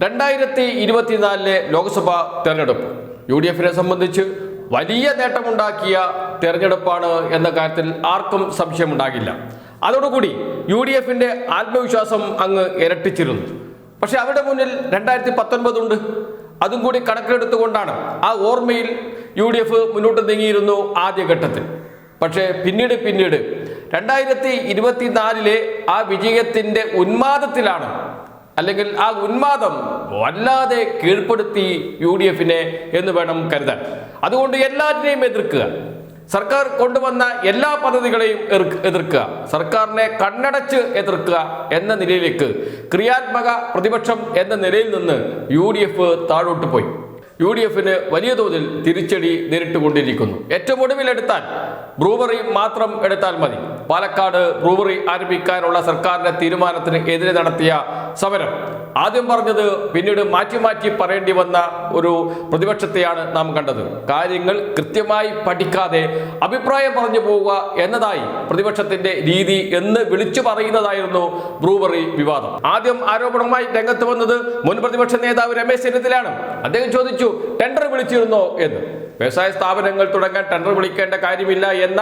2024 ലോക്സഭാ തെരഞ്ഞെടുപ്പ് UDFനെ സംബന്ധിച്ച് വലിയ നേട്ടമുണ്ടാക്കിയ തെരഞ്ഞെടുപ്പാണ് എന്ന കാര്യത്തിൽ ആർക്കും സംശയമുണ്ടാകില്ല. അതോടുകൂടി UDFന്റെ ആത്മവിശ്വാസം അങ്ങ് ഇരട്ടിച്ചിരുന്നു. പക്ഷെ അവരുടെ മുന്നിൽ 2019 ഉണ്ട്. അതും കൂടി കണക്കിലെടുത്തുകൊണ്ടാണ് ആ ഓർമ്മയിൽ UDF മുന്നോട്ട് നീങ്ങിയിരുന്നു ആദ്യഘട്ടത്തിൽ. പക്ഷേ പിന്നീട് 2024 ആ വിജയത്തിന്റെ ഉന്മാദത്തിലാണ്, അല്ലെങ്കിൽ ആ ഉന്മാദം വല്ലാതെ കീഴ്പ്പെടുത്തി UDFനെ എന്ന് വേണം കരുതാൻ. അതുകൊണ്ട് എല്ലാറ്റിനെയും എതിർക്കുക, സർക്കാർ കൊണ്ടുവന്ന എല്ലാ പദ്ധതികളെയും എതിർക്കുക, സർക്കാരിനെ കണ്ണടച്ച് എതിർക്കുക എന്ന നിലയിലേക്ക് ക്രിയാത്മക പ്രതിപക്ഷം എന്ന നിലയിൽ നിന്ന് UDF താഴോട്ട് പോയി. UDFന് വലിയ തോതിൽ തിരിച്ചടി നേരിട്ടുകൊണ്ടിരിക്കുന്നു. ഏറ്റവും ഒടുവിലെടുത്താൽ ബ്രൂവറി മാത്രം എടുത്താൽ മതി. പാലക്കാട് ബ്രൂവറി ആരംഭിക്കാനുള്ള സർക്കാരിന്റെ തീരുമാനത്തിന് എതിരെ നടത്തിയ സമരം, ആദ്യം പറഞ്ഞത് പിന്നീട് മാറ്റി പറയേണ്ടി വന്ന ഒരു പ്രതിപക്ഷത്തെയാണ് നാം കണ്ടത്. കാര്യങ്ങൾ കൃത്യമായി പഠിക്കാതെ അഭിപ്രായം പറഞ്ഞു പോവുക എന്നതായി പ്രതിപക്ഷത്തിന്റെ രീതി എന്ന് വിളിച്ചു പറയുന്നതായിരുന്നു ബ്രൂവറി വിവാദം. ആദ്യം ആരോപണവുമായി രംഗത്ത് വന്നത് മുൻ പ്രതിപക്ഷ നേതാവ് രമേശ് ചെന്നിത്തലയാണ്. അദ്ദേഹം ചോദിച്ചു, ടെൻഡർ വിളിച്ചിരുന്നോ എന്ന്. വ്യവസായ സ്ഥാപനങ്ങൾ തുടങ്ങാൻ ടെൻഡർ വിളിക്കേണ്ട കാര്യമില്ല എന്ന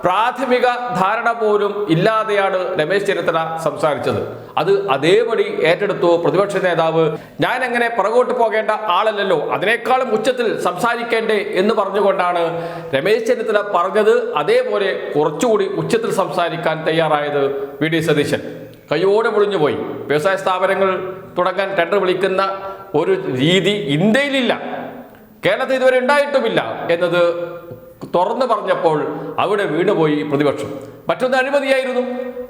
പ്രാഥമിക ധാരണ പോലും ഇല്ലാതെയാണ് രമേശ് ചെന്നിത്തല സംസാരിച്ചത്. അത് അതേപടി ഏറ്റെടുത്തു പ്രതിപക്ഷ നേതാവ്. ഞാൻ എങ്ങനെ പുറകോട്ട് പോകേണ്ട ആളല്ലല്ലോ, അതിനേക്കാളും ഉച്ചത്തിൽ സംസാരിക്കേണ്ടേ എന്ന് പറഞ്ഞുകൊണ്ടാണ് രമേശ് ചെന്നിത്തല പറഞ്ഞത്. അതേപോലെ കുറച്ചുകൂടി ഉച്ചത്തിൽ സംസാരിക്കാൻ തയ്യാറായത് VD സതീശൻ. കയ്യോടെ പൊളിഞ്ഞുപോയി. വ്യവസായ സ്ഥാപനങ്ങൾ തുടങ്ങാൻ ടെൻഡർ വിളിക്കുന്ന ഒരു രീതി ഇന്ത്യയിലില്ല, കേരളത്തിൽ ഇതുവരെ ഉണ്ടായിട്ടുമില്ല എന്നത് തുറന്നു പറഞ്ഞപ്പോൾ അവിടെ വീണുപോയി പ്രതിപക്ഷം. മറ്റൊന്ന് അഴിമതിയായിരുന്നു.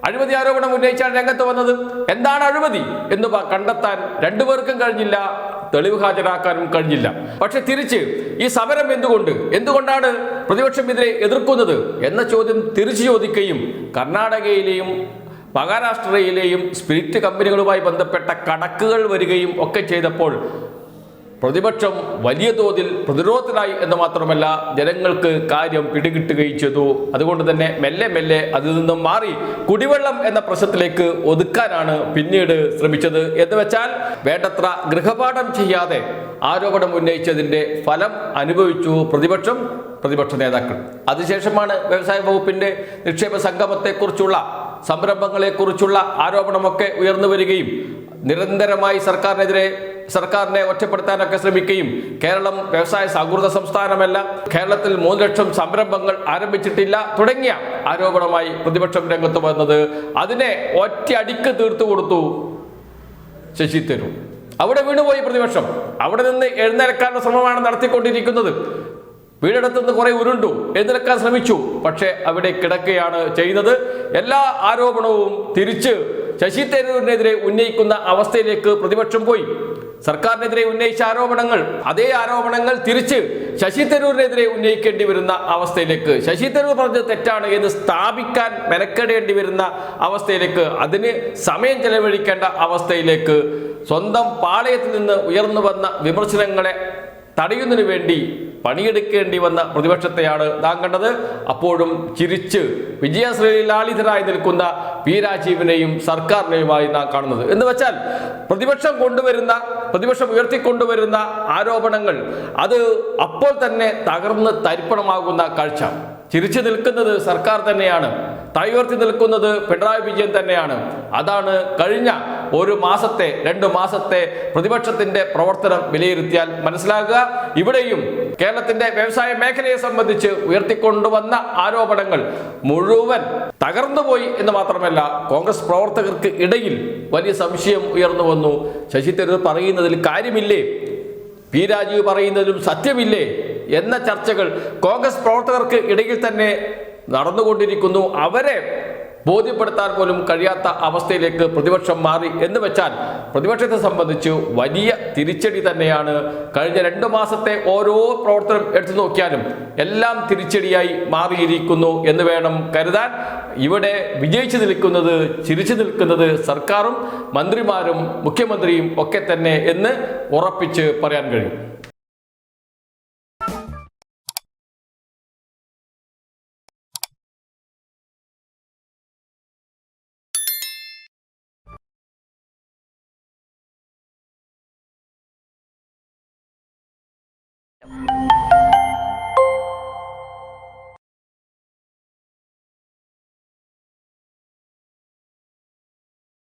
അഴിമതി ആരോപണം ഉന്നയിച്ചാണ് രംഗത്ത് വന്നത്. എന്താണ് അഴിമതി എന്ന് കണ്ടെത്താൻ രണ്ടുപേർക്കും കഴിഞ്ഞില്ല, തെളിവ് ഹാജരാക്കാനും കഴിഞ്ഞില്ല. പക്ഷെ തിരിച്ച് ഈ സമരം എന്തുകൊണ്ടാണ് പ്രതിപക്ഷം ഇതിനെ എതിർക്കുന്നത് എന്ന ചോദ്യം തിരിച്ചു ചോദിക്കുകയും കർണാടകയിലെയും മഹാരാഷ്ട്രയിലെയും സ്പിരിറ്റ് കമ്പനികളുമായി ബന്ധപ്പെട്ട കണക്കുകൾ വരികയും ഒക്കെ ചെയ്തപ്പോൾ പ്രതിപക്ഷം വലിയ തോതിൽ പ്രതിരോധത്തിലായി എന്ന് മാത്രമല്ല, ജനങ്ങൾക്ക് കാര്യം പിടികിട്ടുകയും ചെയ്തു. അതുകൊണ്ട് തന്നെ മെല്ലെ അതിൽ നിന്നും മാറി കുടിവെള്ളം എന്ന പ്രശ്നത്തിലേക്ക് ഒതുക്കാനാണ് പിന്നീട് ശ്രമിച്ചത്. എന്ന് വെച്ചാൽ വേണ്ടത്ര ഗൃഹപാഠം ചെയ്യാതെ ആരോപണം ഉന്നയിച്ചതിന്റെ ഫലം അനുഭവിച്ചു പ്രതിപക്ഷ നേതാക്കൾ. അതിനുശേഷമാണ് വ്യവസായ വകുപ്പിന്റെ നിക്ഷേപ സംഗമത്തെക്കുറിച്ചുള്ള സംരംഭങ്ങളെക്കുറിച്ചുള്ള ആരോപണമൊക്കെ ഉയർന്നു വരികയും നിരന്തരമായി സർക്കാരിനെ ഒറ്റപ്പെടുത്താനൊക്കെ ശ്രമിക്കുകയും കേരളം വ്യവസായ സൗഹൃദ സംസ്ഥാനമല്ല, കേരളത്തിൽ 3 ലക്ഷം സംരംഭങ്ങൾ ആരംഭിച്ചിട്ടില്ല തുടങ്ങിയ ആരോപണമായി പ്രതിപക്ഷം രംഗത്ത് വന്നത്. അതിനെ ഒറ്റയടിക്ക് തീർത്തു കൊടുത്തു ശശി തരൂർ. അവിടെ വീണുപോയി പ്രതിപക്ഷം. അവിടെ നിന്ന് എഴുന്നേൽക്കാനുള്ള ശ്രമമാണ് നടത്തിക്കൊണ്ടിരിക്കുന്നത്. വീടെടുത്തുനിന്ന് കുറെ ഉരുണ്ടു, എഴുന്നേൽക്കാൻ ശ്രമിച്ചു, പക്ഷെ അവിടെ കിടക്കുകയാണ് ചെയ്യുന്നത്. എല്ലാ ആരോപണവും തിരിച്ച് ശശി തരൂരിനെതിരെ ഉന്നയിക്കുന്ന അവസ്ഥയിലേക്ക് പ്രതിപക്ഷം പോയി. സർക്കാരിനെതിരെ ഉന്നയിച്ച അതേ ആരോപണങ്ങൾ തിരിച്ച് ശശി തരൂരിനെതിരെ ഉന്നയിക്കേണ്ടി വരുന്ന അവസ്ഥയിലേക്ക്, ശശി തരൂർ പറഞ്ഞത് തെറ്റാണ് എന്ന് സ്ഥാപിക്കാൻ മെനക്കെടേണ്ടി വരുന്ന അവസ്ഥയിലേക്ക്, അതിന് സമയം ചെലവഴിക്കേണ്ട അവസ്ഥയിലേക്ക്, സ്വന്തം പാളയത്തിൽ നിന്ന് ഉയർന്നു വന്ന വിമർശനങ്ങളെ തടയുന്നതിന് വേണ്ടി പണിയെടുക്കേണ്ടി വന്ന പ്രതിപക്ഷത്തെയാണ് നാം കണ്ടത്. അപ്പോഴും ചിരിച്ച് വിജയശ്രീലാളിതരായി നിൽക്കുന്ന P. രാജീവിനെയും സർക്കാരിനെയുമായി നാം കാണുന്നത്. എന്ന് വെച്ചാൽ പ്രതിപക്ഷം ഉയർത്തിക്കൊണ്ടുവരുന്ന ആരോപണങ്ങൾ അത് അപ്പോൾ തന്നെ തകർന്ന് തരിപ്പണമാകുന്ന കാഴ്ച. ചിരിച്ചു നിൽക്കുന്നത് സർക്കാർ തന്നെയാണ്, തൈയുയർത്തി നിൽക്കുന്നത് പിണറായി വിജയൻ തന്നെയാണ്. അതാണ് കഴിഞ്ഞ 1 മാസത്തെ 2 മാസത്തെ പ്രതിപക്ഷത്തിന്റെ പ്രവർത്തനം വിലയിരുത്തിയാൽ മനസ്സിലാക്കുക. ഇവിടെയും കേരളത്തിന്റെ വ്യവസായ മേഖലയെ സംബന്ധിച്ച് ഉയർത്തിക്കൊണ്ടുവന്ന ആരോപണങ്ങൾ മുഴുവൻ തകർന്നുപോയി എന്ന് മാത്രമല്ല, കോൺഗ്രസ് പ്രവർത്തകർക്ക് ഇടയിൽ വലിയ സംശയം ഉയർന്നു വന്നു. ശശി തരൂർ പറയുന്നതിൽ കാര്യമില്ലേ, P. രാജീവ് പറയുന്നതിലും സത്യമില്ലേ എന്ന ചർച്ചകൾ കോൺഗ്രസ് പ്രവർത്തകർക്ക് ഇടയിൽ തന്നെ നടന്നുകൊണ്ടിരിക്കുന്നു. അവരെ ബോധ്യപ്പെടുത്താൻ പോലും കഴിയാത്ത അവസ്ഥയിലേക്ക് പ്രതിപക്ഷം മാറി. എന്ന് വെച്ചാൽ പ്രതിപക്ഷത്തെ സംബന്ധിച്ച് വലിയ തിരിച്ചടി തന്നെയാണ്. കഴിഞ്ഞ 2 മാസത്തെ ഓരോ പ്രവർത്തനം എടുത്തു നോക്കിയാലും എല്ലാം തിരിച്ചടിയായി മാറിയിരിക്കുന്നു എന്ന് വേണം കരുതാൻ. ഇവിടെ വിജയിച്ചു നിൽക്കുന്നത്, ചിരിച്ചു നിൽക്കുന്നത് സർക്കാരും മന്ത്രിമാരും മുഖ്യമന്ത്രിയും ഒക്കെ തന്നെ എന്ന് ഉറപ്പിച്ച് പറയാൻ കഴിയും. നമസ്കാരം.